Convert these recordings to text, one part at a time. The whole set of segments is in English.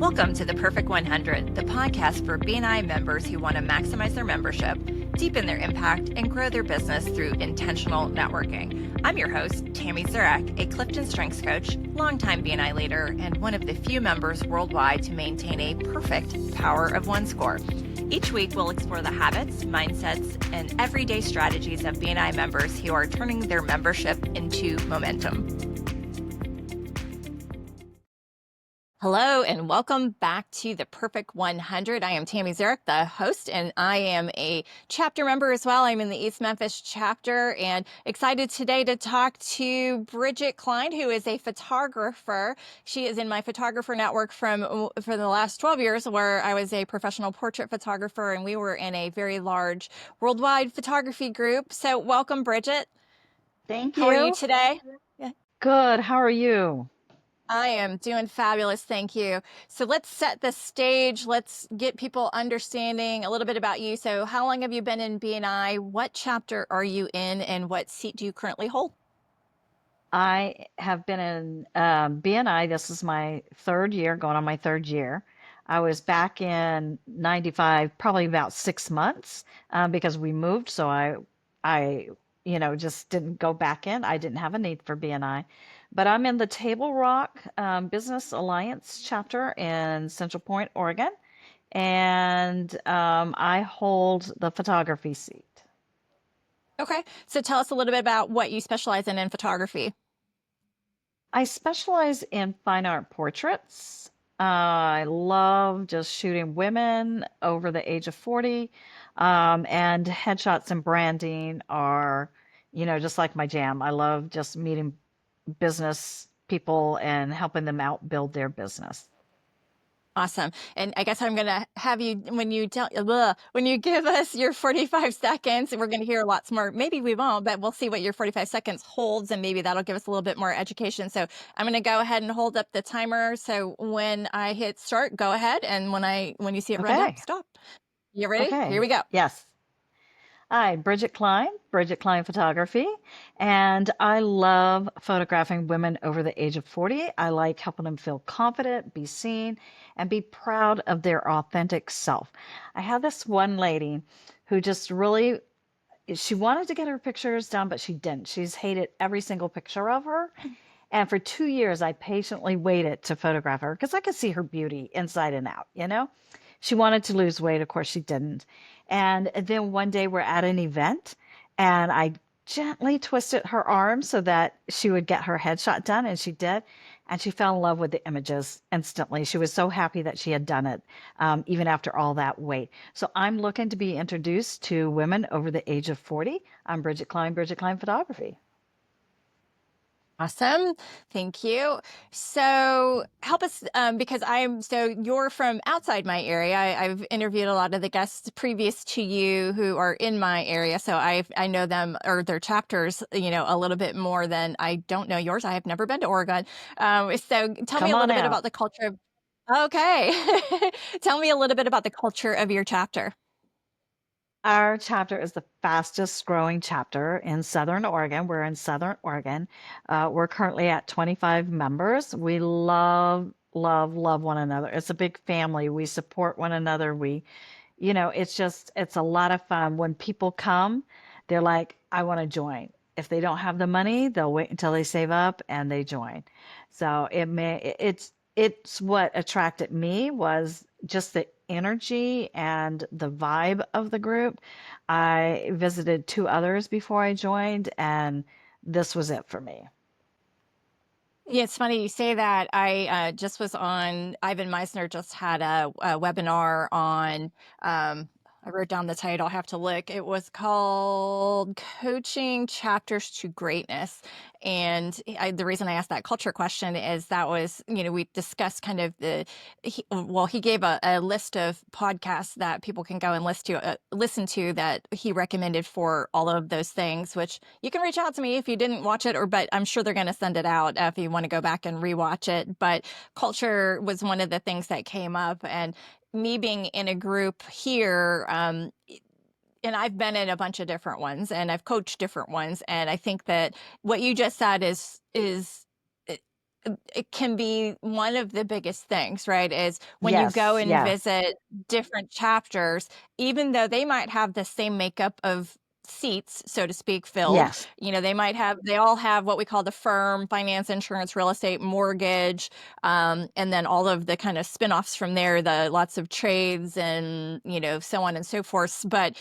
Welcome to the Perfect 100, the podcast for BNI members who want to maximize their membership, deepen their impact, and grow their business through intentional networking. I'm your host, Tammy Zurak, a CliftonStrengths coach, longtime BNI leader, and one of the few members worldwide to maintain a perfect Power of One score. Each week, we'll explore the habits, mindsets, and everyday strategies of BNI members who are turning their membership into momentum. Hello, and welcome back to the Perfect 100. I am Tammy Zurak, the host, and I am a chapter member as well. I'm in the East Memphis chapter, and excited today to talk to Bridget Cline, who is a photographer. She is in my photographer network for the last 12 years, where I was a professional portrait photographer, and we were in a very large worldwide photography group. So welcome, Bridget. Thank How are you you. today? Good. How are you? I am doing fabulous, thank you. So let's set the stage. Let's get people understanding a little bit about you. So how long have you been in BNI? What chapter are you in, and what seat do you currently hold? I have been in BNI. This is my third year, going on my third year. I was back in 95, probably about 6 months, because we moved. So I just didn't go back in. I didn't have a need for BNI. But I'm in the Table Rock Business Alliance chapter in Central Point, Oregon, and I hold the photography seat. Okay, so tell us a little bit about what you specialize in photography. I specialize in fine art portraits. I love just shooting women over the age of 40. And headshots and branding are, just like my jam. I love just meeting business people and helping them out build their business. Awesome. And I guess I'm going to have you, when you give us your 45 seconds, we're going to hear lots more. Maybe we won't, but we'll see what your 45 seconds holds, and maybe that'll give us a little bit more education. So I'm going to go ahead and hold up the timer. So when I hit start, go ahead. And when you see it run down, Okay. stop. You ready? Here Okay. we go. Yes. Hi, Bridget Cline, Bridget Cline Photography, and I love photographing women over the age of 40. I like helping them feel confident, be seen, and be proud of their authentic self. I had this one lady who just really, she wanted to get her pictures done, but she didn't. She's hated every single picture of her. And for 2 years, I patiently waited to photograph her because I could see her beauty inside and out. She wanted to lose weight. Of course, she didn't. And then one day we're at an event and I gently twisted her arm so that she would get her headshot done. And she did. And she fell in love with the images instantly. She was so happy that she had done it, even after all that wait. So I'm looking to be introduced to women over the age of 40. I'm Bridget Cline, Bridget Cline Photography. Awesome. Thank you. So help us, because you're from outside my area. I've interviewed a lot of the guests previous to you who are in my area. So I know them or their chapters, a little bit more than I don't know yours. I have never been to Oregon. So tell me Come a on little bit out. about the culture of, okay. Tell me a little bit about the culture of your chapter. Our chapter is the fastest growing chapter in Southern Oregon. We're in Southern Oregon. We're currently at 25 members. We love, love, love one another. It's a big family. We support one another. It's a lot of fun. When people come, they're like, I want to join. If they don't have the money, they'll wait until they save up and they join. So it's what attracted me was just the energy and the vibe of the group. I visited two others before I joined, and this was it for me. Yeah, it's funny you say that. I just was on, Ivan Meisner just had a webinar on, I wrote down the title, I'll have to look. It was called Coaching Chapters to Greatness. And the reason I asked that culture question is that was, we discussed kind of he gave a list of podcasts that people can go and listen to that he recommended for all of those things, which you can reach out to me if you didn't watch it, but I'm sure they're going to send it out if you want to go back and rewatch it. But culture was one of the things that came up, and me being in a group here, and I've been in a bunch of different ones and I've coached different ones. And I think that what you just said is it can be one of the biggest things, right? Is when you go Yes, and yes, visit different chapters, even though they might have the same makeup of seats, so to speak, filled, yes, they all have what we call the firm, finance, insurance, real estate, mortgage, and then all of the kind of spin-offs from there, the lots of trades and, so on and so forth. But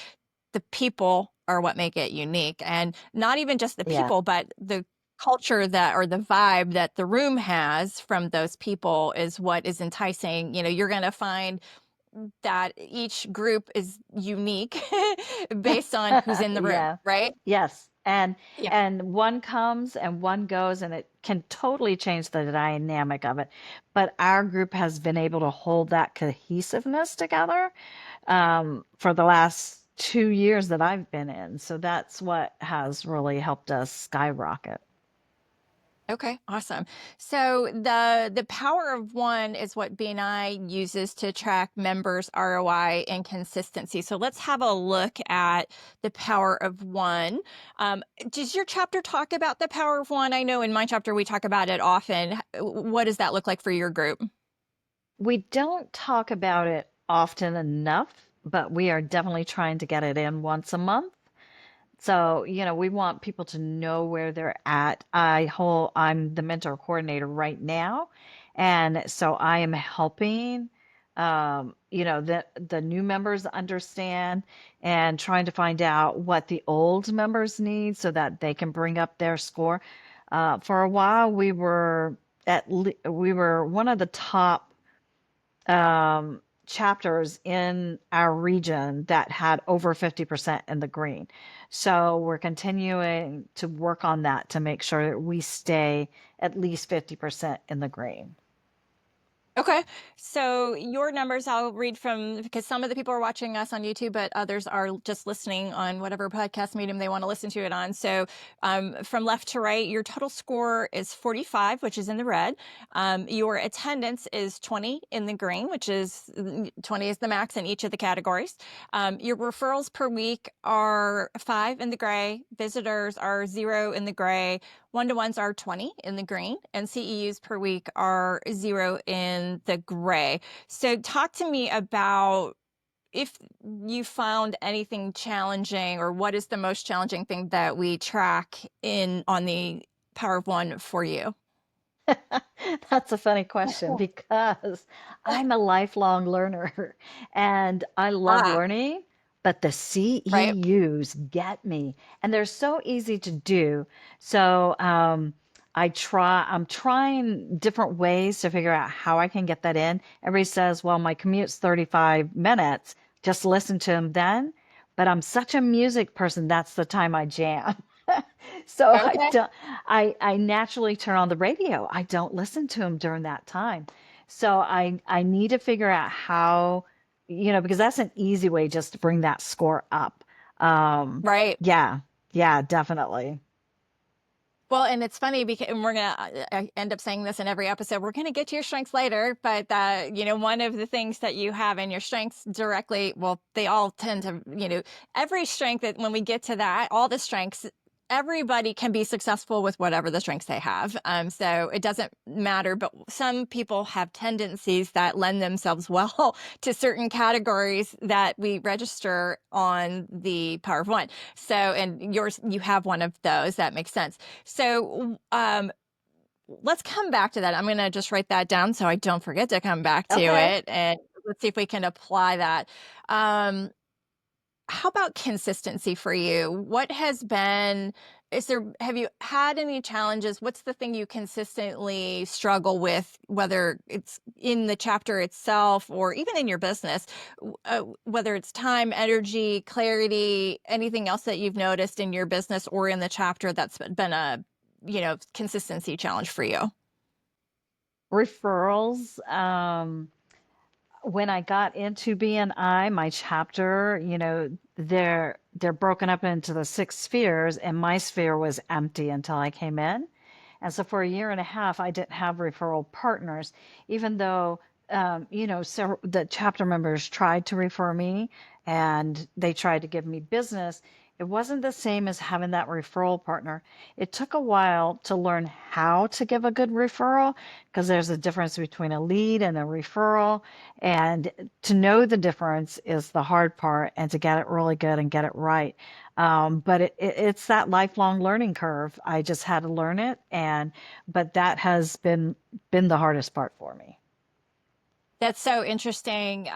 the people are what make it unique. And not even just the yeah. people, but the culture that or the vibe that the room has from those people is what is enticing. You're going to find that each group is unique based on who's in the room, Yeah. right? Yes. Yeah. And one comes and one goes and it can totally change the dynamic of it. But our group has been able to hold that cohesiveness together for the last 2 years that I've been in. So that's what has really helped us skyrocket. Okay, awesome. So the power of one is what BNI uses to track members' ROI and consistency. So let's have a look at the power of one. Does your chapter talk about the power of one? I know in my chapter we talk about it often. What does that look like for your group? We don't talk about it often enough, but we are definitely trying to get it in once a month. So, we want people to know where they're at. I'm the mentor coordinator right now. And so I am helping, the new members understand and trying to find out what the old members need so that they can bring up their score. For a while, we were one of the top chapters in our region that had over 50% in the green. So we're continuing to work on that to make sure that we stay at least 50% in the green. Okay. So your numbers, I'll read from because some of the people are watching us on YouTube, but others are just listening on whatever podcast medium they want to listen to it on. So from left to right, your total score is 45, which is in the red. Your attendance is 20 in the green, which is 20 is the max in each of the categories. Your referrals per week are 5 in the gray. Visitors are 0 in the gray. One-to-ones are 20 in the green, and CEUs per week are 0 in the gray. So talk to me about if you found anything challenging, or what is the most challenging thing that we track in on the Power of One for you? That's a funny question because I'm a lifelong learner and I love Ah, learning, but the right, CEUs get me and they're so easy to do. So I'm trying different ways to figure out how I can get that in. Everybody says, well, my commute's 35 minutes. Just listen to them then. But I'm such a music person, that's the time I jam. So I okay, don't, I naturally turn on the radio. I don't listen to him during that time. So I need to figure out how, because that's an easy way just to bring that score up. right. Yeah, yeah, definitely. Well, and it's funny because and we're gonna I end up saying this in every episode. We're gonna get to your strengths later, but one of the things that you have in your strengths directly, well, they all tend to, every strength that when we get to that, all the strengths, everybody can be successful with whatever the strengths they have. So it doesn't matter, but some people have tendencies that lend themselves well to certain categories that we register on the Power of One. So, and yours, you have one of those. That makes sense. So let's come back to that. I'm going to just write that down so I don't forget to come back to Okay. it. And let's see if we can apply that. Um, how about consistency for you? Have you had any challenges? What's the thing you consistently struggle with, whether it's in the chapter itself or even in your business, whether it's time, energy, clarity, anything else that you've noticed in your business or in the chapter that's been a, consistency challenge for you? Referrals. When I got into BNI, my chapter, they're broken up into the 6 spheres, and my sphere was empty until I came in. And so for a year and a half, I didn't have referral partners, even though the chapter members tried to refer me and they tried to give me business. It wasn't the same as having that referral partner. It took a while to learn how to give a good referral because there's a difference between a lead and a referral. And to know the difference is the hard part and to get it really good and get it right. But it's that lifelong learning curve. I just had to learn it. But that has been the hardest part for me. That's so interesting.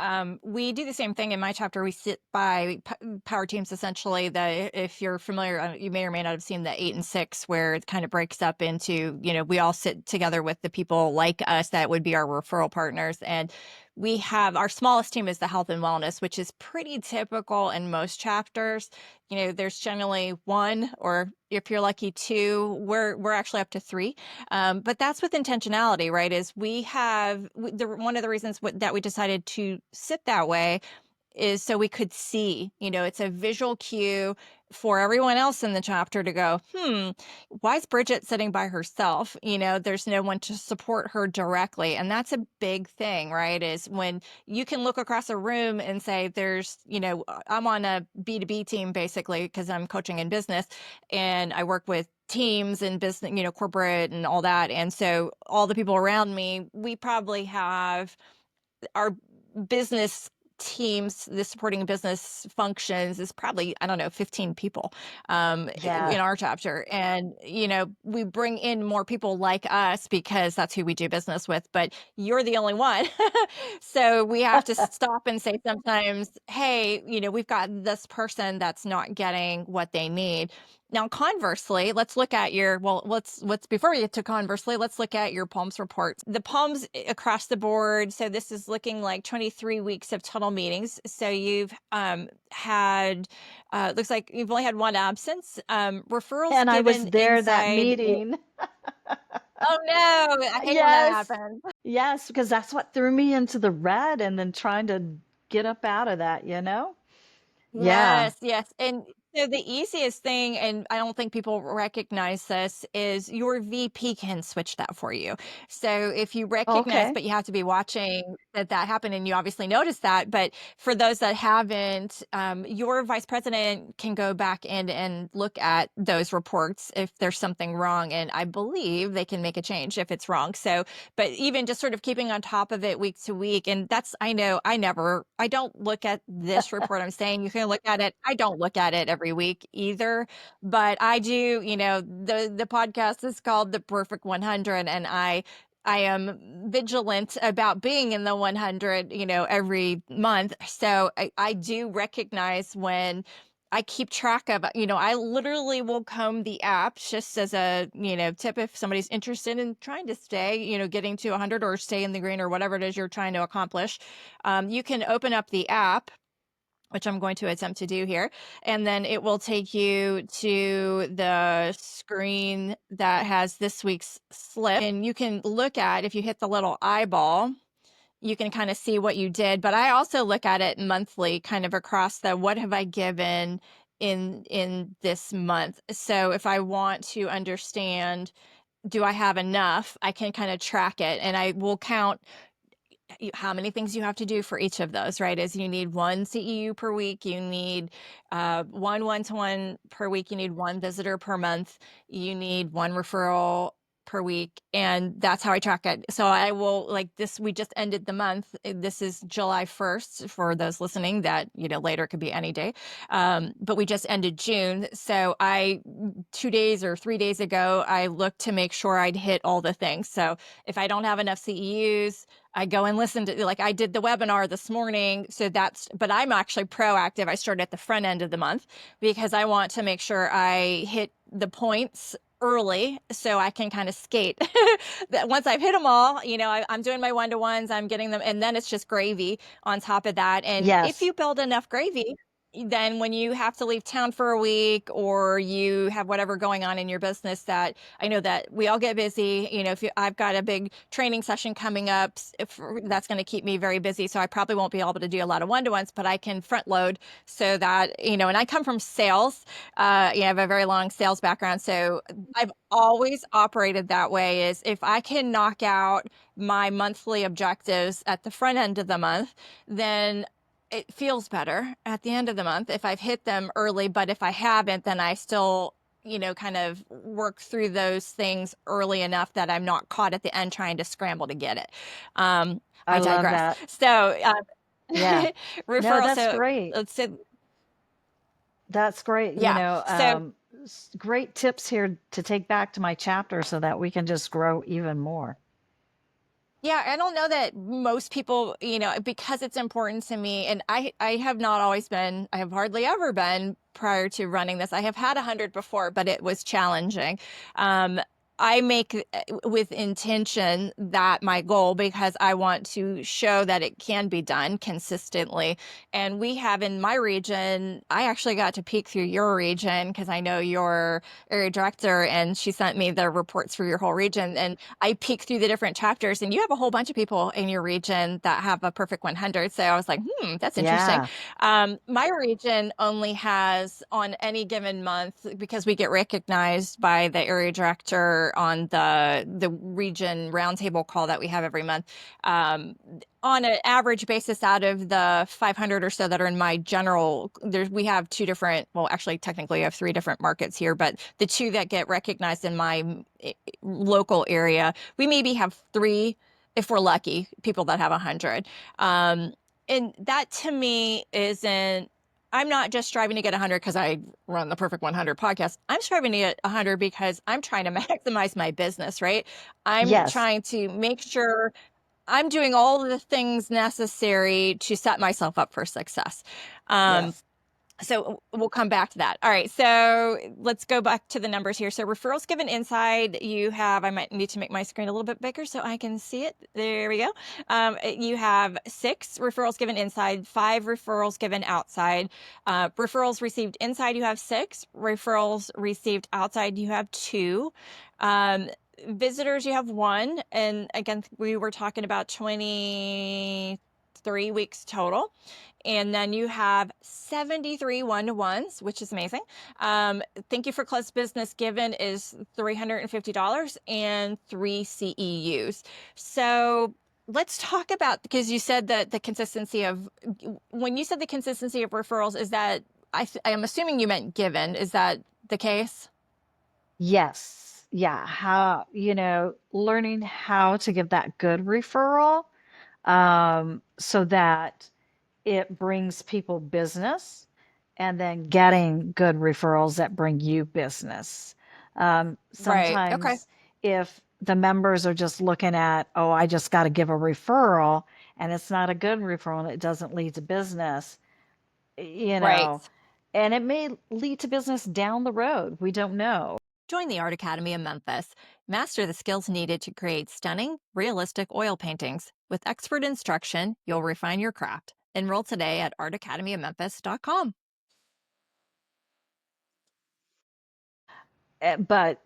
We do the same thing in my chapter. We sit by power teams, essentially. If you're familiar, you may or may not have seen the 8 and 6, where it kind of breaks up into, we all sit together with the people like us that would be our referral partners. And we have our smallest team is the health and wellness, which is pretty typical in most chapters. There's generally one, or if you're lucky, two. We're actually up to three. But that's with intentionality, right? Is one of the reasons that we decided to sit that way is so we could see, it's a visual cue for everyone else in the chapter to go, why is Bridget sitting by herself? There's no one to support her directly. And that's a big thing, right? Is when you can look across a room and say, I'm on a B2B team basically because I'm coaching in business and I work with teams and business, corporate and all that. And so all the people around me, we probably have our business teams, the supporting business functions is probably, I don't know, 15 people Yeah. in our chapter. And, we bring in more people like us because that's who we do business with, but you're the only one. So we have to stop and say sometimes, hey, we've got this person that's not getting what they need. Now, conversely, let's look at let's before we get to conversely, let's look at your PALMS reports. The PALMS across the board. So this is looking like 23 weeks of total meetings. So you've had, looks like you've only had one absence. Referrals And I was given there that inside. meeting. Oh no, I hate when that Yes. happens. Yes, because that's what threw me into the red and then trying to get up out of that, you know? Yeah. Yes, yes. And so the easiest thing, and I don't think people recognize this, is your VP can switch that for you. So if you recognize, Okay. but you have to be watching that happen, and you obviously notice that. But for those that haven't, your vice president can go back in and look at those reports if there's something wrong. And I believe they can make a change if it's wrong. So, but even just sort of keeping on top of it week to week. And I know I don't look at this report. I'm saying you can look at it. I don't look at it every week either, but I do, the podcast is called The Perfect 100, and I am vigilant about being in the 100, every month. So I do recognize when I keep track of, I literally will comb the app just as a, tip if somebody's interested in trying to stay, getting to 100 or stay in the green or whatever it is you're trying to accomplish. You can open up the app, which I'm going to attempt to do here. And then it will take you to the screen that has this week's slip. And you can look at, if you hit the little eyeball, you can kind of see what you did. But I also look at it monthly, kind of across what have I given in this month. So if I want to understand, do I have enough, I can kind of track it, and I will count how many things you have to do for each of those, right? Is you need one CEU per week, you need one one-to-one per week, you need one visitor per month, you need one referral per week, and that's how I track it. So I will, like this, we just ended the month. This is July 1st for those listening that, later could be any day. But we just ended June. So 2 days or 3 days ago, I looked to make sure I'd hit all the things. So if I don't have enough CEUs, I go and listen to, like I did the webinar this morning. But I'm actually proactive. I start at the front end of the month because I want to make sure I hit the points early so I can kind of skate. That once I've hit them all, I'm doing my one-to-ones, I'm getting them, and then it's just gravy on top of that. And if Yes. you build enough gravy, then when you have to leave town for a week or you have whatever going on in your business, that I know that we all get busy. I've got a big training session coming up, that's going to keep me very busy. So I probably won't be able to do a lot of one-to-ones, but I can front load so that, and I come from sales. I have a very long sales background. So I've always operated that way, is if I can knock out my monthly objectives at the front end of the month, then it feels better at the end of the month if I've hit them early, but if I haven't, then I still, kind of work through those things early enough that I'm not caught at the end trying to scramble to get it. I I love digress. that. So, Yeah. No, referral. that's So great. let's say, That's great. yeah. So Great tips here to take back to my chapter so that we can just grow even more. yeah, I don't know that most people, because it's important to me, and I have not always been, I have hardly ever been prior to running this. I have had 100 before, but it was challenging. Um, I make with intention that my goal because I want to show that it can be done consistently. And we have in my region, I actually got to peek through your region because I know your area director, and she sent me the reports for your whole region. And I peek through the different chapters, and you have a whole bunch of people in your region that have a perfect 100. So I was like, that's interesting. Yeah. My region only has on any given month, because we get recognized by the area director on the region roundtable call that we have every month. On an average basis, out of the 500 or so that are in my general, we have two different, well, actually, technically, I have three different markets here, but the two that get recognized in my local area, we maybe have three, if we're lucky, people that have 100. And that to me isn't, I'm not just striving to get 100 because I run the Perfect 100 podcast. I'm striving to get 100 because I'm trying to maximize my business, right? I'm Yes. trying to make sure I'm doing all the things necessary to set myself up for success. Um, Yes. so we'll come back to that. All right. So let's go back to the numbers here. So referrals given inside, you have, I might need to make my screen a little bit bigger so I can see it. There we go. You have 6 referrals given inside, 5 referrals given outside. Referrals received inside, you have 6. Referrals received outside, you have 2. Visitors, you have 1. And again, we were talking about 23 weeks total. And then you have 73 one-to-ones, which is amazing. Thank you for closed business given is $350 and 3 CEUs. So let's talk about, because you said that the consistency of, when you said the consistency of referrals, is that, I am assuming you meant given. Is that the case? Yes. Yeah. How, learning how to give that good referral so that it brings people business and then getting good referrals that bring you business. Right. Okay. Sometimes if the members are just looking at, oh, I just got to give a referral and it's not a good referral and it doesn't lead to business, you Right. know, and it may lead to business down the road. We don't know. Join the Art Academy in Memphis. Master the skills needed to create stunning, realistic oil paintings. With expert instruction, you'll refine your craft. Enroll today at artacademyofmemphis.com. But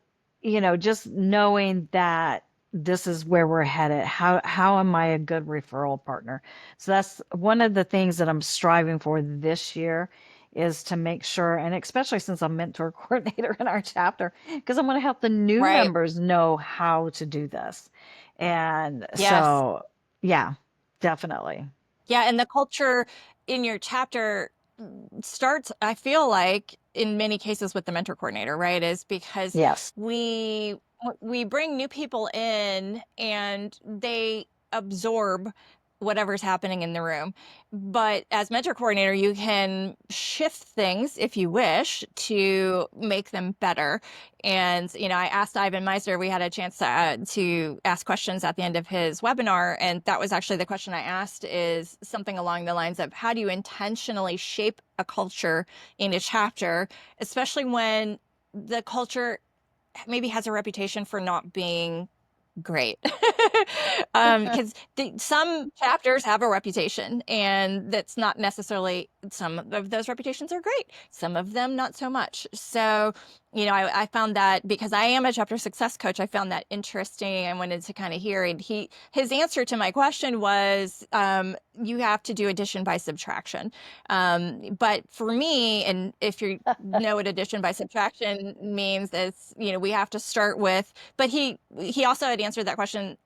just knowing that this is where we're headed, how am I a good referral partner? So that's one of the things that I'm striving for this year is to make sure, and especially since I'm mentor coordinator in our chapter, because I'm going to help the new Right. members know how to do this. And Yes. so, yeah, definitely. Yeah. And the culture in your chapter starts, I feel like, in many cases with the mentor coordinator, right? Is because Yes. we we bring new people in and they absorb whatever's happening in the room. But as mentor coordinator, you can shift things if you wish to make them better. And, I asked Ivan Meisner, we had a chance to ask questions at the end of his webinar. And that was actually the question I asked, is something along the lines of, how do you intentionally shape a culture in a chapter, especially when the culture maybe has a reputation for not being great. Because some chapters have a reputation, and that's not necessarily, some of those reputations are great, some of them not so much. So, I found that because I am a chapter success coach, I found that interesting. I wanted to kind of hear, and his answer to my question was, you have to do addition by subtraction. But for me, and if you know what addition by subtraction means, is, we have to start with, but he also had answered that question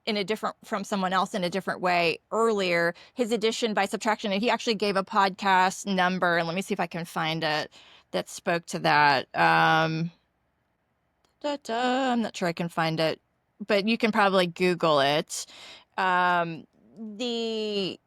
from someone else in a different way earlier, his addition by subtraction. And he actually gave a podcast number, and let me see if I can find it, that spoke to that. I'm not sure I can find it, but you can probably Google it. Um, the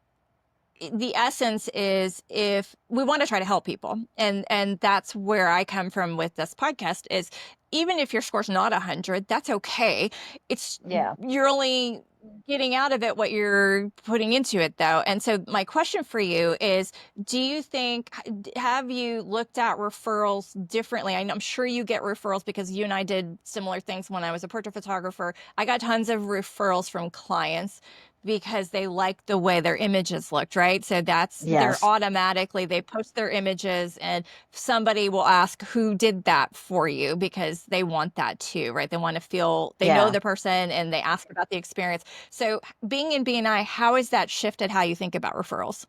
the essence is, if we want to try to help people, and that's where I come from with this podcast, is even if your score's not 100, that's okay. It's Yeah. You're only getting out of it what you're putting into it, though. And so my question for you is, do you think, have you looked at referrals differently? I'm sure you get referrals because you and I did similar things when I was a portrait photographer. I got tons of referrals from clients because they like the way their images looked, right? So Yes. they post their images, and somebody will ask, who did that for you? Because they want that too, right? They want to feel they know Yeah. the person, and they ask about the experience. So being in BNI, how has that shifted how you think about referrals?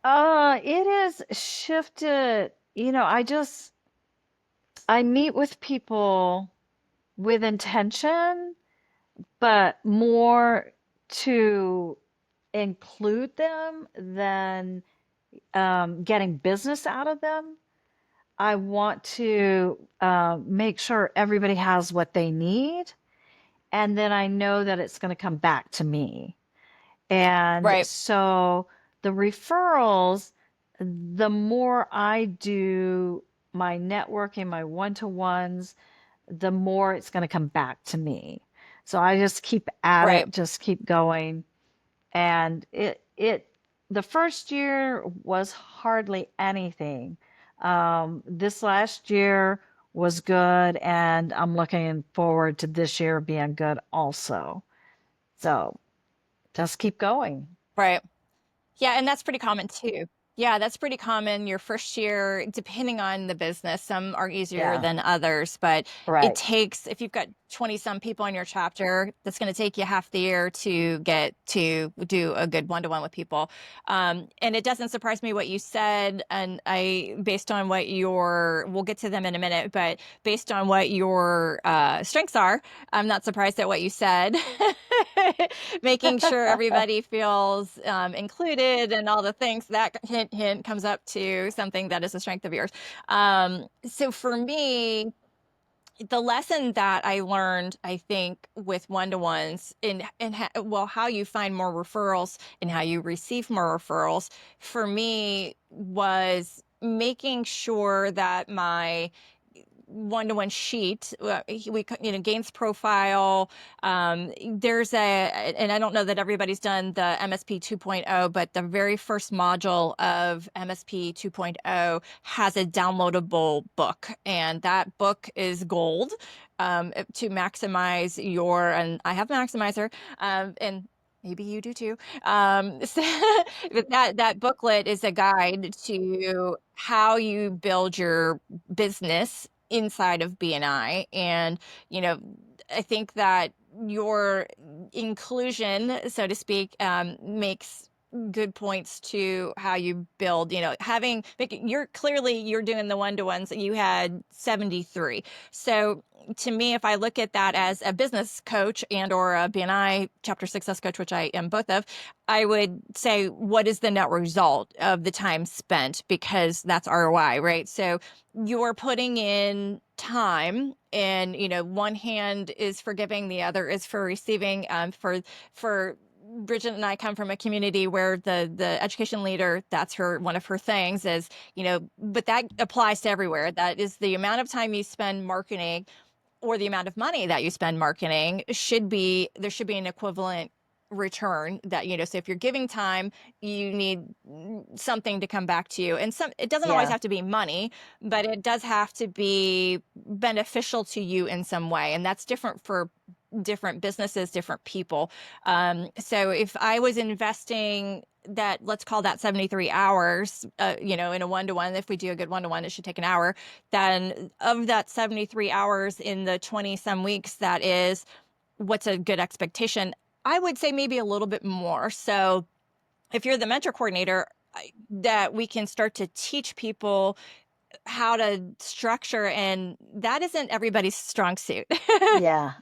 It has shifted. I meet with people with intention, but more to include them than getting business out of them. I want to make sure everybody has what they need, and then I know that it's going to come back to me. And Right, so the referrals, the more I do my networking, my one-to-ones, the more it's going to come back to me. So I just keep at right, it, just keep going. And the first year was hardly anything. This last year was good, and I'm looking forward to this year being good also. So just keep going. right. Yeah, and that's pretty common too. Yeah, that's pretty common. Your first year, depending on the business, some are easier Yeah, than others, but it right. takes, if you've got 20 some people in your chapter, that's going to take you half the year to get to do a good one-to-one with people. And it doesn't surprise me what you said, and based on we'll get to them in a minute, but based on what your strengths are, I'm not surprised at what you said. Making sure everybody feels included and all the things, that hint, hint, comes up to something that is a strength of yours. So for me, the lesson that I learned, I think, with one-to-ones, well, how you find more referrals and how you receive more referrals, for me, was making sure that my one-to-one sheet, Gaines profile, there's and I don't know that everybody's done the MSP 2.0, but the very first module of MSP 2.0 has a downloadable book, and that book is gold, to maximize and I have Maximizer, and maybe you do too. So that booklet is a guide to how you build your business inside of BNI. And, you know, I think that your inclusion, so to speak, makes good points to how you build, you're doing the one-to-ones, you had 73. So to me, if I look at that as a business coach and or a BNI chapter success coach, which I am both of, I would say, what is the net result of the time spent? Because that's ROI, right? So you're putting in time, and one hand is for giving, the other is for receiving. For Bridget and I come from a community where the education leader, that's one of her things is, but that applies to everywhere. That is the amount of time you spend marketing, or the amount of money that you spend marketing, there should be an equivalent return. That, so if you're giving time, you need something to come back to you. And it doesn't always Yeah. have to be money, but it does have to be beneficial to you in some way. And that's different for different businesses, different people. So if I was investing that, let's call that 73 hours, in a one-to-one, if we do a good one-to-one, it should take an hour. Then of that 73 hours in the 20 some weeks, that is what's a good expectation? I would say maybe a little bit more. So if you're the mentor coordinator, that we can start to teach people how to structure, and that isn't everybody's strong suit. Yeah.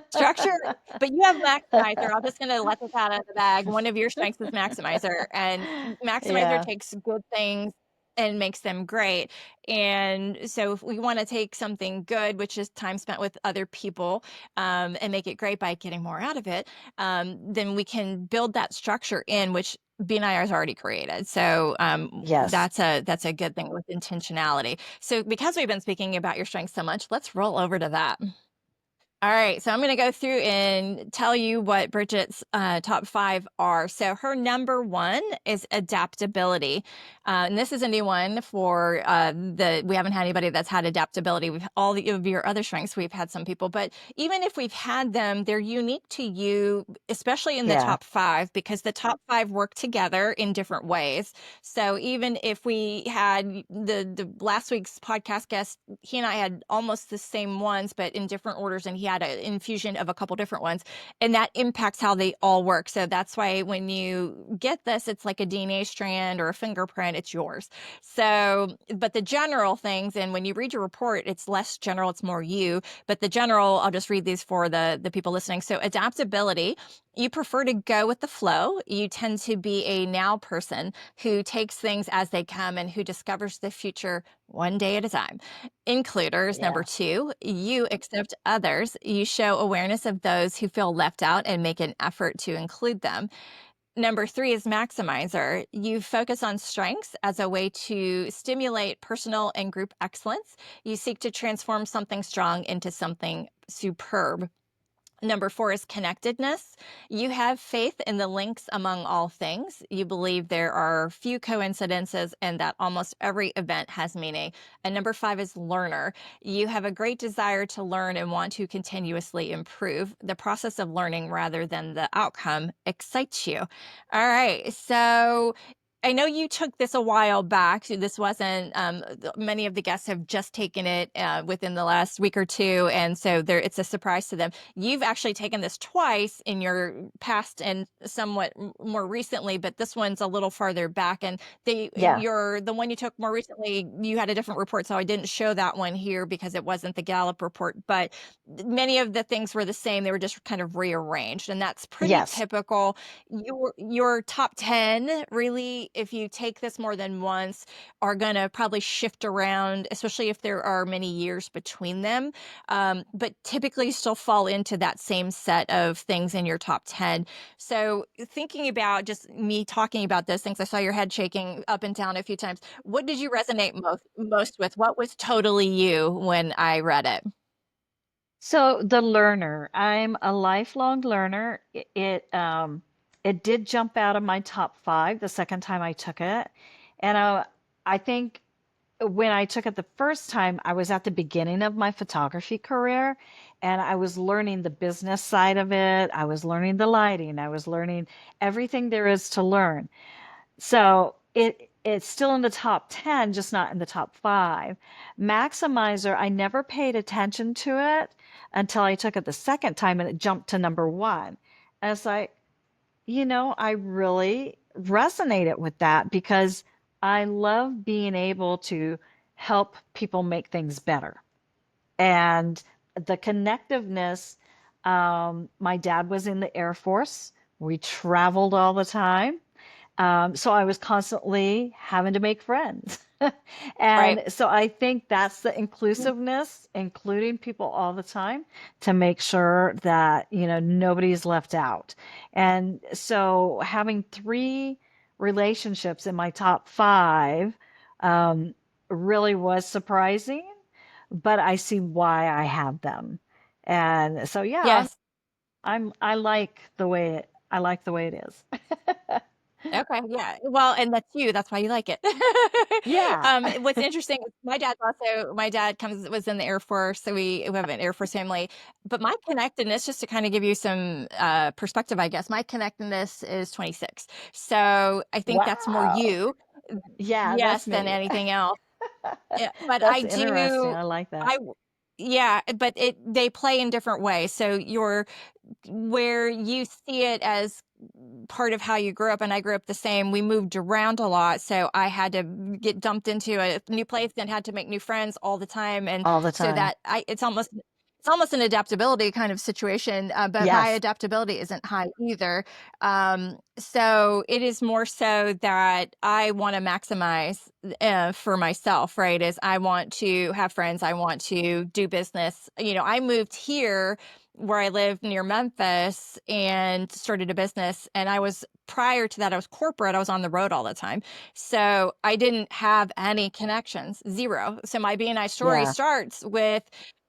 Structure, but you have maximizer. I'm just gonna let this out of the bag. One of your strengths is maximizer, and maximizer Yeah. takes good things and makes them great. And so if we want to take something good, which is time spent with other people, and make it great by getting more out of it, then we can build that structure in, which BNI has already created. So Yes. that's a good thing with intentionality. So because we've been speaking about your strengths so much, let's roll over to that. All right, so I'm going to go through and tell you what Bridget's top 5 are. So her number 1 is adaptability. And this is a new one for we haven't had anybody that's had adaptability. We've all of your other strengths, we've had some people, but even if we've had them, they're unique to you, especially in the Yeah. top 5, because the top 5 work together in different ways. So even if we had the last week's podcast guest, he and I had almost the same ones, but in different orders, and he had an infusion of a couple different ones, and that impacts how they all work. So that's why when you get this, it's like a DNA strand or a fingerprint, it's yours. So, but the general things, and when you read your report, it's less general, it's more you. But the general, I'll just read these for the people listening. So adaptability, you prefer to go with the flow. You tend to be a now person who takes things as they come and who discovers the future one day at a time. Includers, number Yeah. 2, you accept others. You show awareness of those who feel left out and make an effort to include them. Number 3 is maximizer. You focus on strengths as a way to stimulate personal and group excellence. You seek to transform something strong into something superb. Number 4 is connectedness. You have faith in the links among all things. You believe there are few coincidences and that almost every event has meaning. And number 5 is learner. You have a great desire to learn and want to continuously improve. The process of learning rather than the outcome excites you. All right. So I know you took this a while back. This wasn't, many of the guests have just taken it within the last week or two. And so it's a surprise to them. You've actually taken this twice in your past and somewhat more recently, but this one's a little farther back. And Yeah. the one you took more recently, you had a different report. So I didn't show that one here because it wasn't the Gallup report, but many of the things were the same. They were just kind of rearranged, and that's pretty Yes. typical. Your top 10, really, if you take this more than once, are going to probably shift around, especially if there are many years between them. But typically still fall into that same set of things in your top 10. So thinking about just me talking about those things, I saw your head shaking up and down a few times. What did you resonate most with? What was totally you when I read it? So the learner, I'm a lifelong learner. It did jump out of my top 5 the second time I took it. And I think when I took it the first time, I was at the beginning of my photography career and I was learning the business side of it. I was learning the lighting. I was learning everything there is to learn. So it's still in the top 10, just not in the top 5. Maximizer, I never paid attention to it until I took it the second time and it jumped to number 1. And it's like, I really resonated with that because I love being able to help people make things better. And the connectiveness, my dad was in the Air Force. We traveled all the time. So I was constantly having to make friends. Right. And so I think that's the inclusiveness, including people all the time to make sure that, nobody's left out. And so having 3 relationships in my top 5 um, really was surprising, but I see why I have them. And so, yeah, Yes. I like the way it is. Okay, yeah. Well, and that's you. That's why you like it. Yeah. What's interesting is my dad was in the Air Force, so we have an Air Force family. But my connectedness, just to kind of give you some perspective, I guess, my connectedness is 26. So I think that's more Wow. you, Yeah, that's yes, than me. anything else. Yeah, but That's interesting. I like that. I, yeah, but they play in different ways. So where you see it as part of how you grew up, and I grew up the same. We moved around a lot, so I had to get dumped into a new place and had to make new friends all the time, and All the so time. that I it's almost an adaptability kind of situation, but my Yes. adaptability isn't high either. So it is more so that I want to maximize for myself, right? Is I want to have friends, I want to do business. I moved here where I live near Memphis and started a business. And prior to that, I was corporate. I was on the road all the time. So I didn't have any connections, zero. So my BNI story Yeah. starts with,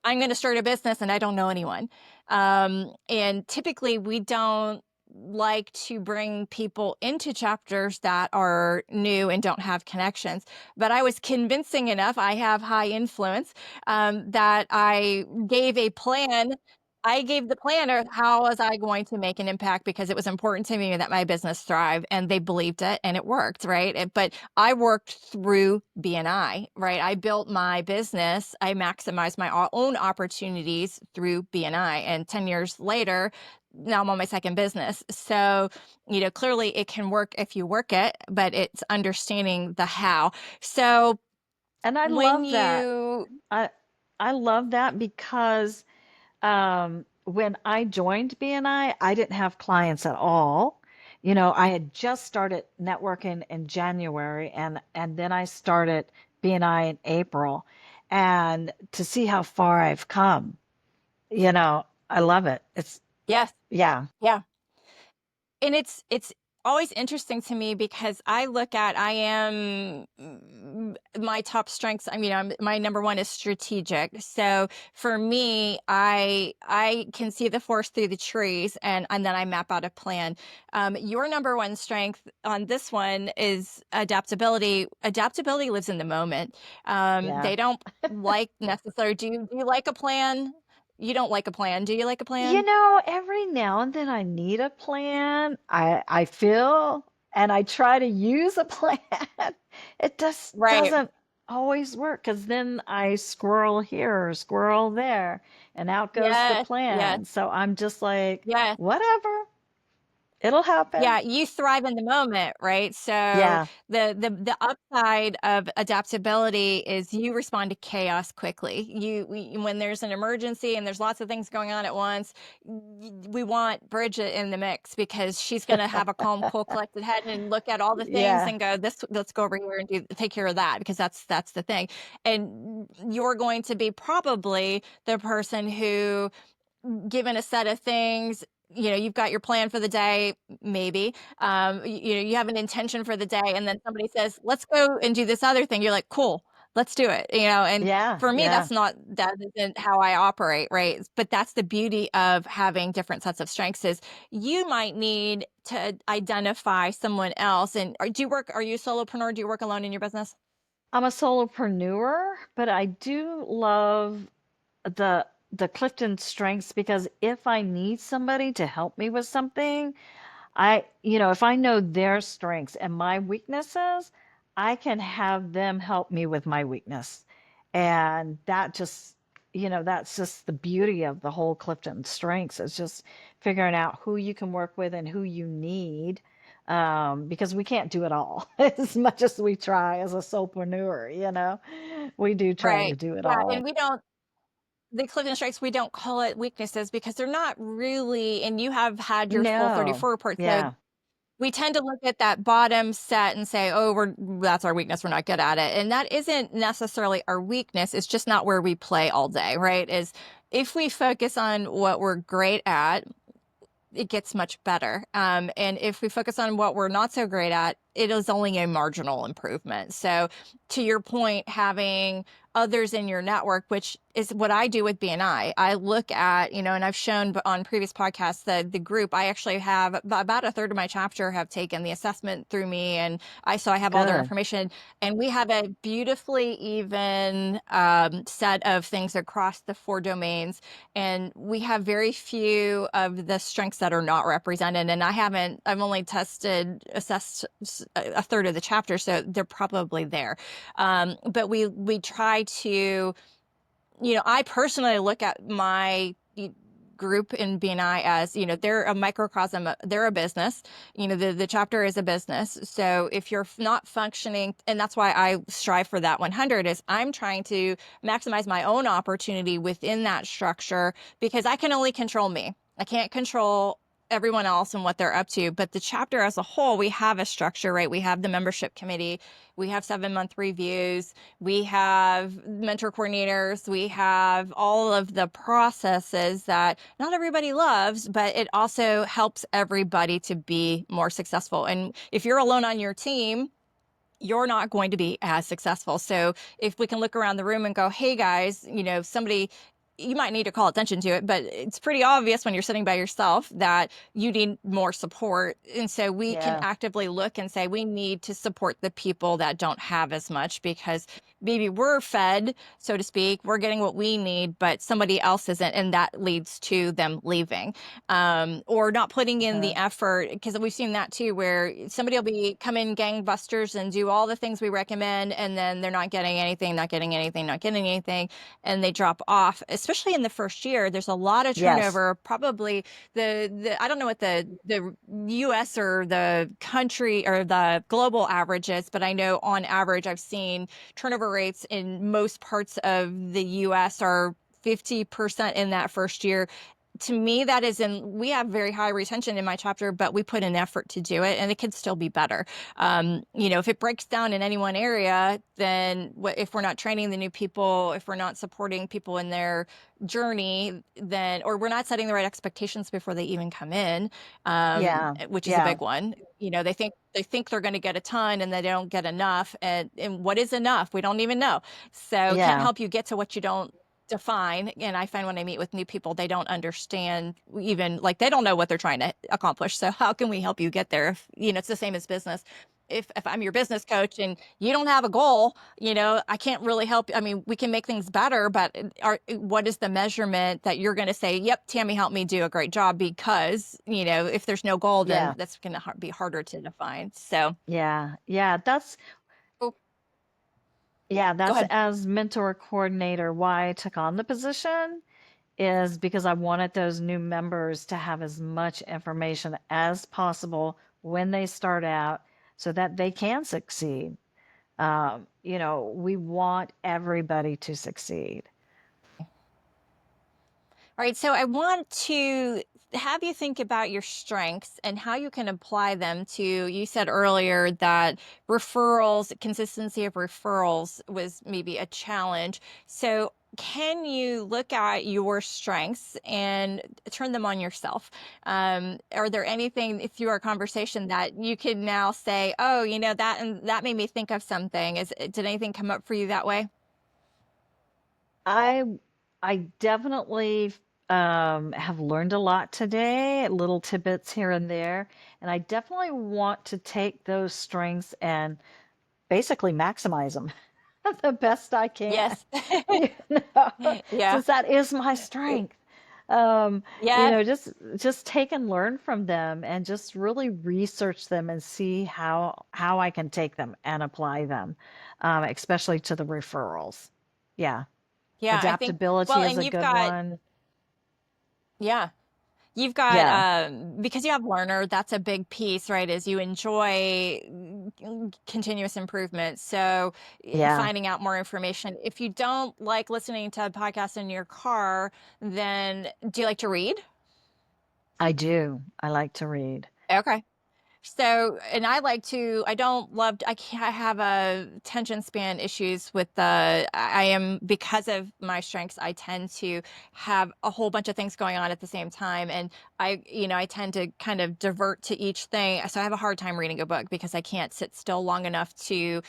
I'm going to start a business and I don't know anyone. And typically we don't like to bring people into chapters that are new and don't have connections. But I was convincing enough. I have high influence that I gave the planner how was I going to make an impact because it was important to me that my business thrive, and they believed it and it worked, right? But I worked through BNI, right? I built my business. I maximized my own opportunities through BNI, and 10 years later, now I'm on my second business. So, clearly it can work if you work it, but it's understanding the how. So And I when love that. you I I love that because when I joined BNI, I didn't have clients at all. I had just started networking in January and then I started BNI in April. And to see how far I've come, I love it. Yes, Yeah, yeah. And it's always interesting to me because I am my top strengths. I mean, my number one is strategic. So for me, I can see the forest through the trees, and then I map out a plan. Your number one strength on this one is adaptability. Adaptability lives in the moment. yeah. They don't like necessarily. Do you like a plan? You don't like a plan. Do you like a plan? Every now and then I need a plan. I feel and I try to use a plan. It just Right. doesn't always work because then I squirrel here or squirrel there and out goes the Yes. Yes. plan. So I'm just like, Yes. whatever, it'll happen. Yeah, you thrive in the moment, right? So Yeah, the upside of adaptability is you respond to chaos quickly. When there's an emergency and there's lots of things going on at once, we want Bridget in the mix because she's going to have a calm, cool, collected head and look at all the things yeah, and go, "This, let's go over here and take care of that," because that's the thing. And you're going to be probably the person who, given a set of things, you've got your plan for the day, maybe, you have an intention for the day, and then somebody says, let's go and do this other thing. You're like, cool, let's do it. And yeah, for me, yeah. that isn't how I operate, right? But that's the beauty of having different sets of strengths is you might need to identify someone else. And are you a solopreneur? Do you work alone in your business? I'm a solopreneur, but I do love the Clifton strengths because if I need somebody to help me with something, if I know their strengths and my weaknesses, I can have them help me with my weakness. And that's just the beauty of the whole Clifton strengths is just figuring out who you can work with and who you need. Because we can't do it all as much as we try as a solopreneur. We do try to Right. do it Yeah. And all. the Clifton Strikes, we don't call it weaknesses because they're not really, and you have had your full No. 34 report. So Yeah. we tend to look at that bottom set and say, oh, that's our weakness. We're not good at it. And that isn't necessarily our weakness. It's just not where we play all day, right? Is if we focus on what we're great at, it gets much better. And if we focus on what we're not so great at, it is only a marginal improvement. So to your point, having others in your network, which is what I do with BNI. I look at, and I've shown on previous podcasts that the group, I actually have about a third of my chapter have taken the assessment through me. And so I have all their Good. information, and we have a beautifully even set of things across the 4 domains. And we have very few of the strengths that are not represented. And I've only assessed a third of the chapter, so they're probably there. But we try to, I personally look at my group in BNI as, they're a microcosm, they're a business, the chapter is a business. So if you're not functioning, and that's why I strive for that 100, is I'm trying to maximize my own opportunity within that structure, because I can only control me. I can't control everyone else and what they're up to, but the chapter as a whole, we have a structure, right? We have the membership committee, we have 7-month reviews, we have mentor coordinators, we have all of the processes that not everybody loves, but it also helps everybody to be more successful. And if you're alone on your team, you're not going to be as successful. So if we can look around the room and go, hey guys, somebody, you might need to call attention to it, but it's pretty obvious when you're sitting by yourself that you need more support. And so we can Yeah. actively look and say, we need to support the people that don't have as much, because maybe we're fed, so to speak, we're getting what we need, but somebody else isn't. And that leads to them leaving, or not putting in the effort. Because we've seen that too, where somebody will come in gangbusters and do all the things we recommend, and then they're not getting anything, not getting anything, not getting anything, and they drop off. Especially in the first year, there's a lot of Yes. turnover. Probably the I don't know what the U.S. or the country or the global average is, but I know on average I've seen turnover rates in most parts of the U.S. are 50% in that first year. To me, we have very high retention in my chapter, but we put an effort to do it, and it could still be better. If it breaks down in any one area, then if we're not training the new people, if we're not supporting people in their journey, or we're not setting the right expectations before they even come in, Yeah. which is a Yeah. big one. They think they're going to get a ton, and they don't get enough. And what is enough? We don't even know. So can't Yeah. help you get to what you don't define. And I find when I meet with new people, they don't understand, even like they don't know what they're trying to accomplish. So how can we help you get there? It's the same as business. If I'm your business coach and you don't have a goal, I can't really help. I mean, we can make things better, but what is the measurement that you're going to say, yep, Tammy helped me do a great job? Because, if there's no goal, then Yeah. that's going to be harder to define. So, Yeah. Yeah. oh, go That's ahead. as mentor coordinator why I took on the position, is because I wanted those new members to have as much information as possible when they start out so that they can succeed. We want everybody to succeed. All right, so I want to have you think about your strengths and how you can apply them to, you said earlier that referrals, consistency of referrals was maybe a challenge. So can you look at your strengths and turn them on yourself? Are there anything through our conversation that you could now say, oh, that, and that made me think of something? Did anything come up for you that way? I I definitely have learned a lot today, little tidbits here and there, and I definitely want to take those strengths and basically maximize them the best I can. Yes. You know, Yeah. since that is my strength. Um, Yeah. just take and learn from them and just really research them and see how I can take them and apply them, especially to the referrals. Yeah. Yeah, I think, well, Adaptability is and a good one. yeah, you've got, Yeah. because you have learner, that's a big piece, right? Is you enjoy continuous improvement. So Yeah, finding out more information. If you don't like listening to a podcast in your car, then do you like to read? I do. I like to read. Okay. So, and I don't love, I have a attention span issues with I am, because of my strengths, I tend to have a whole bunch of things going on at the same time. And I tend to kind of divert to each thing. So I have a hard time reading a book because I can't sit still long enough to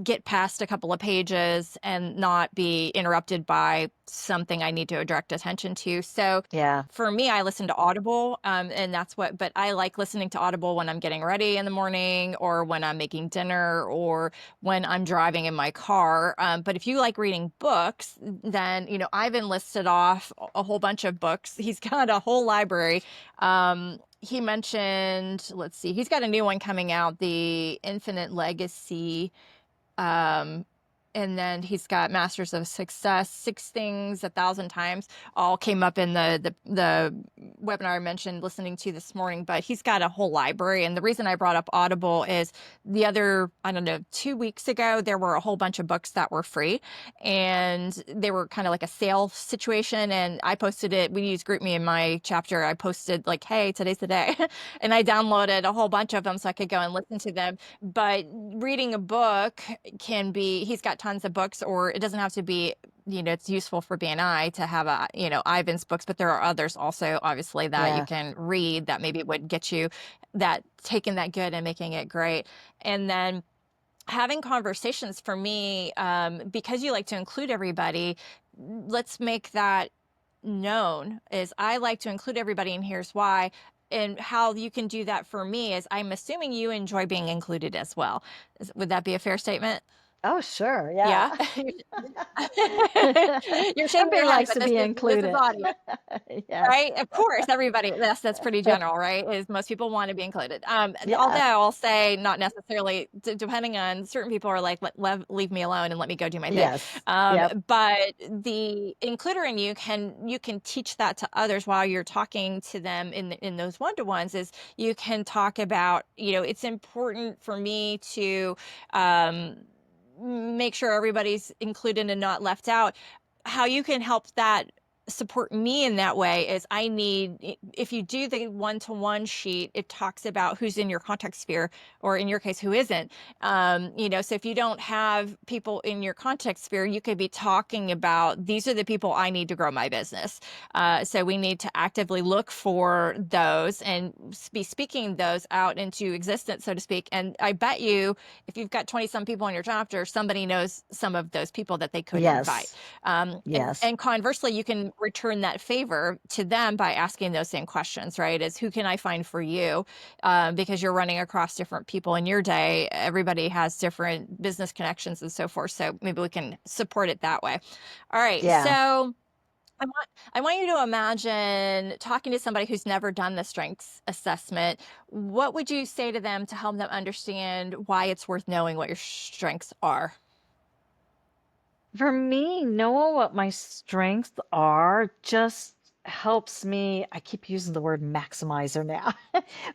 get past a couple of pages and not be interrupted by something I need to direct attention to. So Yeah. for me, I listen to Audible, and but I like listening to Audible when I'm getting ready in the morning or when I'm making dinner or when I'm driving in my car. But if you like reading books, then, I've enlisted off a whole bunch of books. He's got a whole library. He mentioned, let's see, he's got a new one coming out, The Infinite Legacy. Um, and then he's got Masters of Success, Six Things a Thousand Times, all came up in the webinar I mentioned listening to this morning. But he's got a whole library. And the reason I brought up Audible is the other, I don't know, 2 weeks ago, there were a whole bunch of books that were free and they were kind of like a sale situation. And I posted it. We use GroupMe in my chapter. I posted like, hey, today's the day. And I downloaded a whole bunch of them so I could go and listen to them. But reading a book he's got tons of books, or it doesn't have to be, it's useful for BNI to have Ivan's books, but there are others also, obviously, that you Yeah. can read that maybe would get you that, taking that good and making it great. And then having conversations for me, because you like to include everybody, let's make that known, is I like to include everybody, and here's why. And how you can do that for me is, I'm assuming you enjoy being included as well. Would that be a fair statement? Oh, sure. Yeah. Yeah. You're shaking Everybody your head, likes but to be this is included. audio. Yes. Right? Of course, everybody. That's pretty general, right? Is most people want to be included. Although Yeah. I'll say not necessarily, depending on, certain people are like, leave me alone and let me go do my thing. Yes. Yep. But the includer in you can teach that to others while you're talking to them in those one-to-ones. Is you can talk about, it's important for me to um, make sure everybody's included and not left out. How you can help that support me in that way is, if you do the one-to-one sheet, it talks about who's in your contact sphere, or in your case, who isn't. So if you don't have people in your contact sphere, you could be talking about, these are the people I need to grow my business. So we need to actively look for those and be speaking those out into existence, so to speak. And I bet you, if you've got 20 some people in your chapter, somebody knows some of those people that they could invite. Yes. And Yes. and conversely, you can return that favor to them by asking those same questions, right? Is, who can I find for you? Because you're running across different people in your day. Everybody has different business connections and so forth. So maybe we can support it that way. All right. Yeah. So I want you to imagine talking to somebody who's never done the strengths assessment. What would you say to them to help them understand why it's worth knowing what your strengths are? For me, knowing what my strengths are just helps me. I keep using the word maximizer now,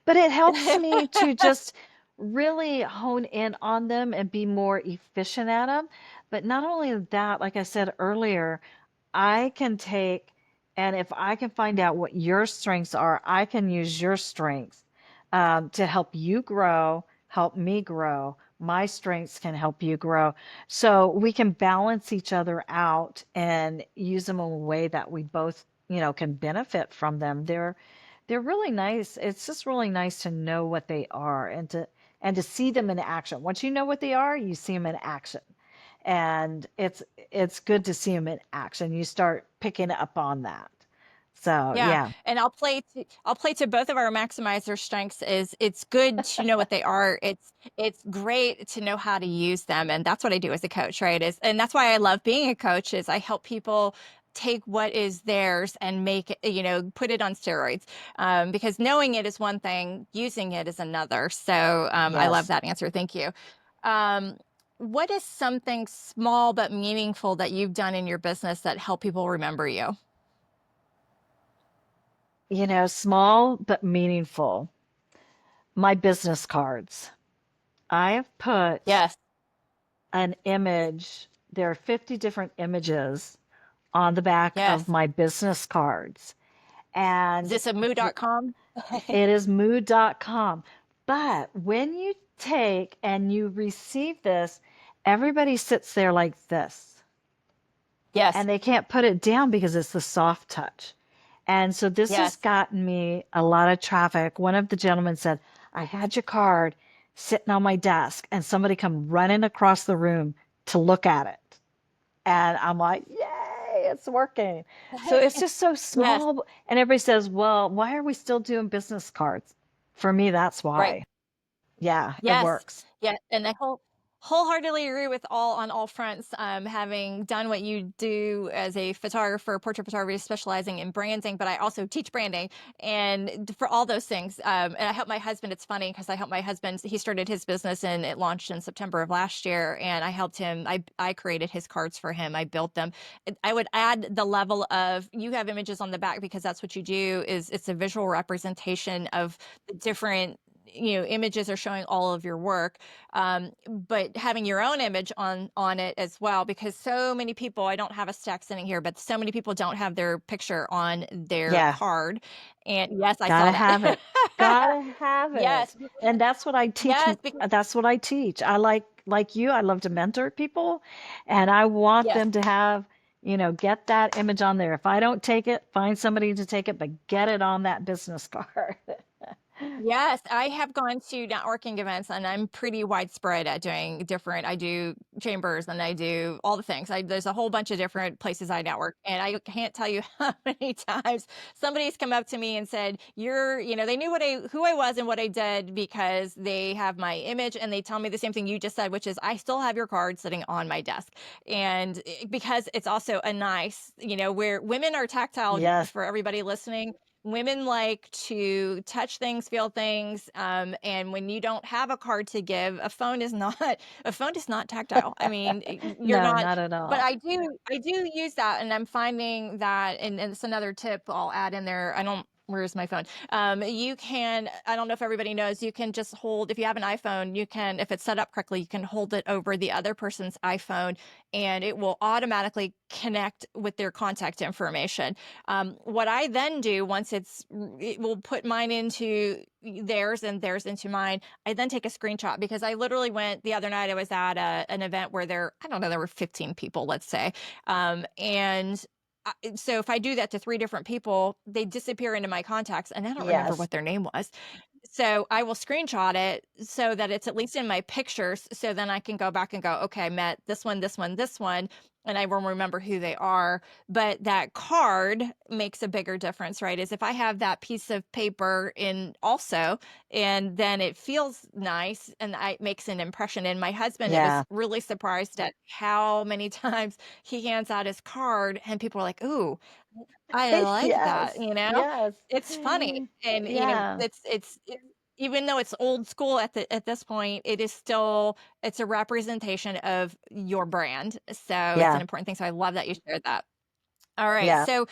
but it helps me to just really hone in on them and be more efficient at them. But not only that, like I said earlier, I can take, and if I can find out what your strengths are, I can use your strengths to help you grow, help me grow. My strengths can help you grow. So we can balance each other out and use them in a way that we both, can benefit from them. They're really nice. It's just really nice to know what they are and to see them in action. Once you know what they are, you see them in action. And it's good to see them in action. You start picking up on that. So, Yeah, yeah. and I'll play to both of our maximizer strengths. Is, it's good to know what they are. It's great to know how to use them, and that's what I do as a coach, right? And that's why I love being a coach. Is I help people take what is theirs and make it, put it on steroids. Because knowing it is one thing, using it is another. So I love Yes. that answer. Thank you. Um, what is something small but meaningful that you've done in your business that help people remember you? Small but meaningful. My business cards. I have put Yes. an image, there are 50 different images on the back of Yes. my business cards. Is And this a moo.com? it is mood.com. But when you take and you receive this, everybody sits there like this. Yes. And they can't put it down because it's the soft touch. And so this has Yes. gotten me a lot of traffic. One of the gentlemen said, I had your card sitting on my desk, and somebody come running across the room to look at it. And I'm like, yay, it's working. So it's just so Yes. small. And everybody says, well, why are we still doing business cards? For me, that's Right. why. Yeah, it Yes. works. Yeah. And I wholeheartedly agree with on all fronts. Having done what you do as a photographer, portrait photography, specializing in branding, but I also teach branding and for all those things. And I help my husband. It's funny because I helped my husband. He started his business and it launched in September of last year. And I helped him. I created his cards for him. I built them. I would add the level of you have images on the back because that's what you do. Is it's a visual representation of the different images are showing all of your work, but having your own image on it as well, because so many people, I don't have a stack sitting here, but so many people don't have their picture on their Yeah, card. And yes, I saw gotta that. have it. Gotta have it. Yes. And that's what I teach. Yes. That's what I teach. I like you, I love to mentor people, and I want Yes. them to have, get that image on there. If I don't take it, find somebody to take it, but get it on that business card. Yes, I have gone to networking events and I'm pretty widespread at I do chambers and I do all the things. There's a whole bunch of different places I network and I can't tell you how many times somebody's come up to me and said, they knew who I was and what I did because they have my image and they tell me the same thing you just said, which is I still have your card sitting on my desk. And because it's also a nice, where women are tactile Yes. for everybody listening. Women like to touch things, feel things, and when you don't have a card to give, a phone is not tactile. I mean, you're No, not. not at But all. I do use that, and I'm finding that, and it's another tip I'll add in there. I don't. Where's my phone? You can. I don't know if everybody knows. You can just hold. If you have an iPhone, you can. If it's set up correctly, you can hold it over the other person's iPhone, and it will automatically connect with their contact information. What I then do it will put mine into theirs and theirs into mine. I then take a screenshot because I literally went the other night. I was at an event where I don't know, there were 15 people, let's say. And so if I do that to three different people, they disappear into my contacts and I don't remember Yes. what their name was. So I will screenshot it so that it's at least in my pictures. So then I can go back and go, okay, I met this one, this one, this one, and I will remember who they are. But that card makes a bigger difference, right? Is if I have that piece of paper in also, and then it feels nice and it makes an impression. And my husband, it was Yeah. really surprised at how many times he hands out his card and people are like, ooh, I like that, Yes. Yes. It's funny, and, Yeah. even though it's old school at this point, it's a representation of your brand, so it's an Yeah. important thing, so I love that you shared that. Alright, Yeah. so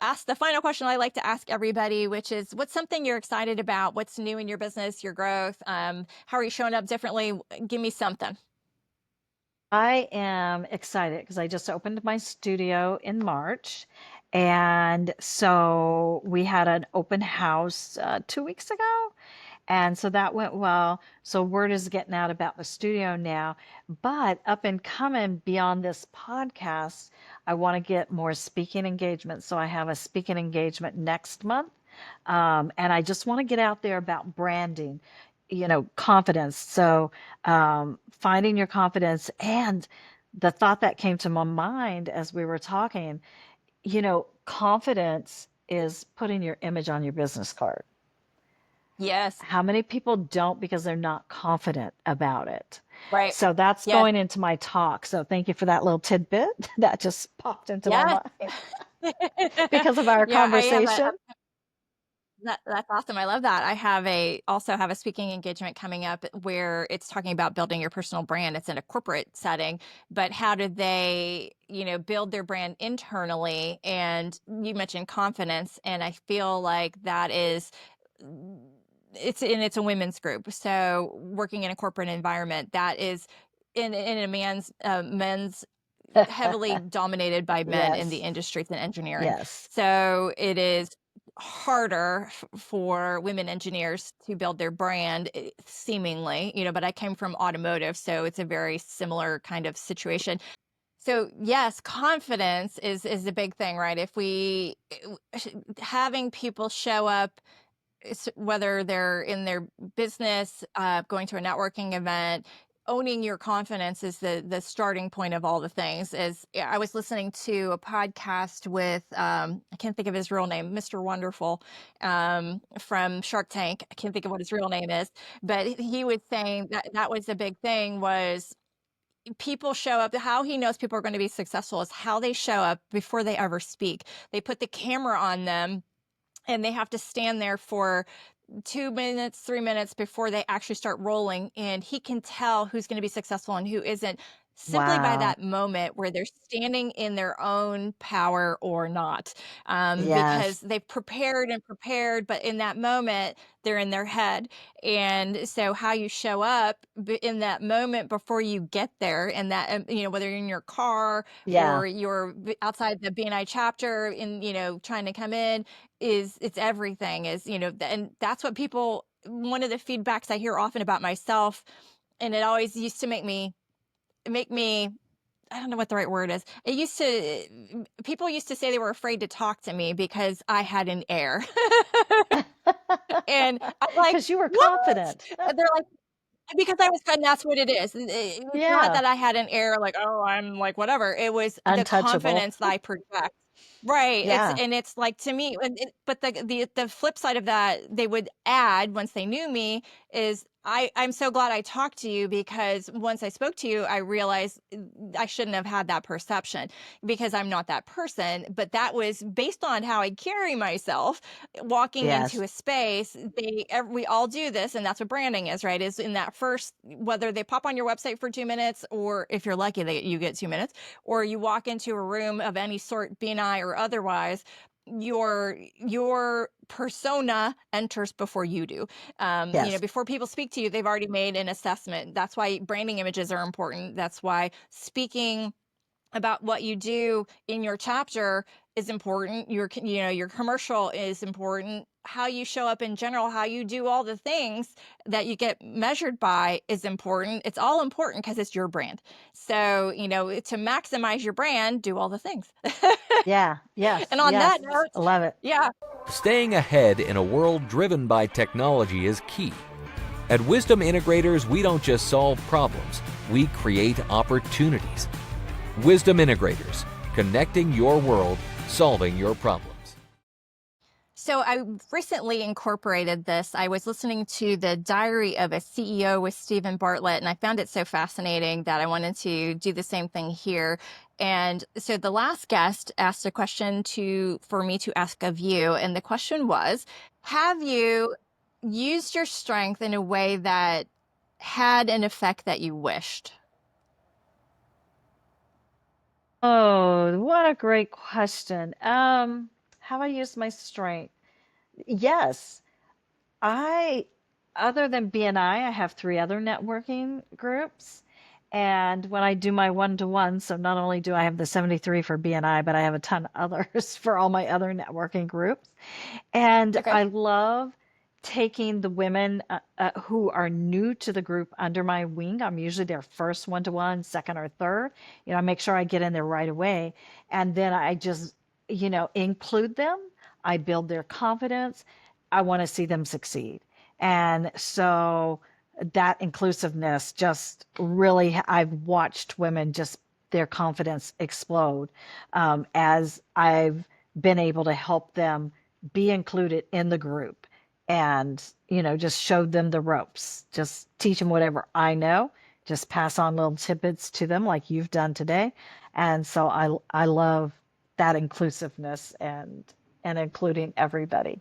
ask the final question I like to ask everybody, which is, what's something you're excited about? What's new in your business, your growth? How are you showing up differently? Give me something. I am excited because I just opened my studio in March. And so we had an open house 2 weeks ago. And so that went well. So word is getting out about the studio now. But up and coming beyond this podcast, I want to get more speaking engagements. So I have a speaking engagement next month. And I just want to get out there about branding, confidence. So finding your confidence and the thought that came to my mind as we were talking, confidence is putting your image on your business card. Yes. How many people don't because they're not confident about it? Right. So that's Yes. going into my talk. So thank you for that little tidbit that just popped into my Yes. mind because of our Yeah, I have conversation. that's awesome. I love that. Also have a speaking engagement coming up where it's talking about building your personal brand. It's in a corporate setting, but how do they, build their brand internally? And you mentioned confidence, and I feel like that is it's a women's group. So working in a corporate environment, that is in a men's heavily dominated by men in the Yes. industries and engineering. Yes. So it is harder for women engineers to build their brand, seemingly, but I came from automotive, so it's a very similar kind of situation. So yes, confidence is a big thing, right? If we having people show up, whether they're in their business, going to a networking event, owning your confidence is the starting point of all the things. Is I was listening to a podcast with I can't think of his real name, Mr. Wonderful, from Shark Tank. I can't think of what his real name is, but he was saying that that was a big thing, was people show up. How he knows people are going to be successful is how they show up before they ever speak. They put the camera on them and they have to stand there for 2 minutes, 3 minutes before they actually start rolling. And he can tell who's going to be successful and who isn't, simply by Wow. that moment where they're standing in their own power or not. Because Yes. they've prepared and prepared, but in that moment, they're in their head. And so how you show up in that moment before you get there, and that, whether you're in your car Yeah. or you're outside the BNI chapter in, trying to come in, it's everything. Is, and that's what people, one of the feedbacks I hear often about myself, and it always used to make me, I don't know what the right word is. It used to, people used to say they were afraid to talk to me because I had an air. And I'm like, Because you were what? confident. And they're like, because I was and that's what it is. It's not Yeah. that I had an air like, "Oh, I'm like whatever." It was the Untouchable. confidence that I project. Right. Yeah. It's like, to me, but the flip side of that, they would add once they knew me, is I'm so glad I talked to you, because once I spoke to you, I realized I shouldn't have had that perception, because I'm not that person. But that was based on how I carry myself walking into Yes. a space. We all do this, and that's what branding is, right? Is in that first, whether they pop on your website for 2 minutes, or if you're lucky that you get 2 minutes, or you walk into a room of any sort, BNI or otherwise, your persona enters before you do. Yes. Before people speak to you, they've already made an assessment. That's why branding images are important. That's why speaking about what you do in your chapter is important. Your commercial is important. How you show up in general, how you do all the things that you get measured by is important. It's all important because it's your brand. So, to maximize your brand, do all the things. Yeah. Yes. And on that Yes. note, I love it. yeah. Staying ahead in a world driven by technology is key. At Wisdom Integrators, we don't just solve problems, we create opportunities. Wisdom Integrators, connecting your world, solving your problems. So I recently incorporated this. I was listening to the Diary of a CEO with Stephen Bartlett, and I found it so fascinating that I wanted to do the same thing here. And so the last guest asked a question for me to ask of you, and the question was, have you used your strength in a way that had an effect that you wished? Oh, what a great question. Have I used my strength? Yes. I, other than BNI, I have three other networking groups. And when I do my one-to-one, so not only do I have the 73 for BNI, but I have a ton of others for all my other networking groups. And Okay. I love taking the women who are new to the group under my wing. I'm usually their first one-to-one, second or third. I make sure I get in there right away. And then I just, include them. I build their confidence. I want to see them succeed. And so that inclusiveness just really, I've watched women just their confidence explode as I've been able to help them be included in the group and, just show them the ropes, just teach them whatever I know, just pass on little tidbits to them like you've done today. And so I love that inclusiveness and including everybody.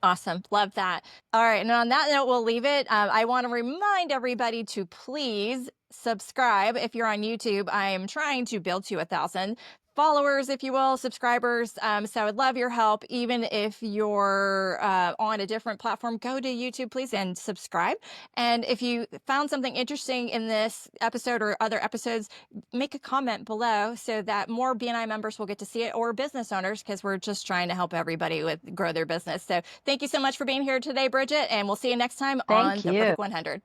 Awesome. Love that. All right. And on that note, we'll leave it. I want to remind everybody to please subscribe if you're on YouTube. I am trying to build to 1,000 followers, if you will, subscribers. So I would love your help. Even if you're on a different platform, go to YouTube, please, and subscribe. And if you found something interesting in this episode or other episodes, make a comment below so that more BNI members will get to see it, or business owners, because we're just trying to help everybody grow their business. So thank you so much for being here today, Bridget, and we'll see you next time on Thank The you. Perfect 100.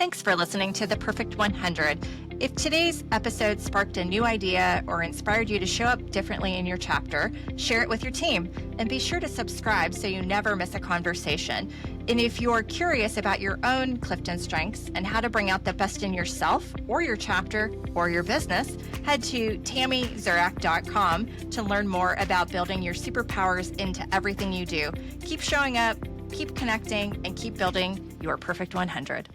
Thanks for listening to The Perfect 100. If today's episode sparked a new idea or inspired you to show up differently in your chapter, share it with your team. And be sure to subscribe so you never miss a conversation. And if you're curious about your own Clifton strengths and how to bring out the best in yourself or your chapter or your business, head to TammyZurak.com to learn more about building your superpowers into everything you do. Keep showing up, keep connecting, and keep building your perfect 100.